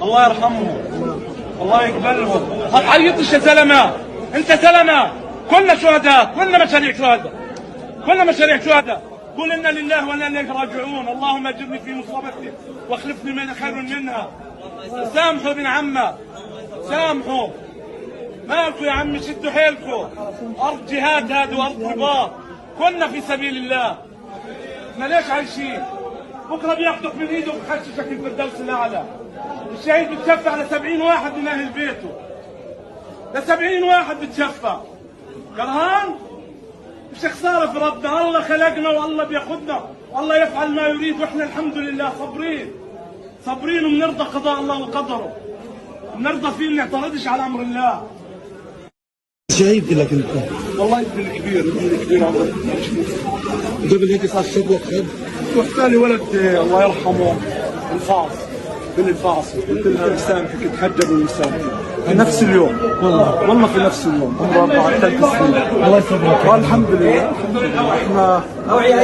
الله يرحمهم، الله يقبلهم. ما تعيطش يا زلمه، انت زلمه. كلنا شهداء، كلنا مشاريع شهداء، كلنا مشاريع شهداء. قل انا لله وانا اليه راجعون. اللهم اجرني في مصيبتي واخلفني من خير منها. سامحوا ابن عمه، سامحوا. مالكم يا عمي، شدوا حيلكم. ارض جهاد هذه وارض رباط، كنا في سبيل الله. احنا ليش عايشين؟ بكره بياخذك من ايده وبخششك الفردوس الاعلى. الشهيد بتشفع ل 70 واحد من اهل بيته، ل 70 واحد بتشفع. كرهان؟ مش خساره في ربنا، الله خلقنا والله بياخذنا والله يفعل ما يريد، واحنا الحمد لله صابرين صابرين وبنرضى قضاء الله وقدره، بنرضى فيه، ما نعترضش على امر الله. شهيد لك انت؟ والله ابني الكبير، ابني الكبير عمره 12 سنه. قبل هيك صار شد وقت؟ والثاني ولد الله يرحمه الفاص، بن الفاص، قلت لها مسامحك تحجب ومسامحك في نفس اليوم. والله في نفس اليوم، عمره 4 3 سنين. الله يسلمك. والحمد لله الحمد لله احنا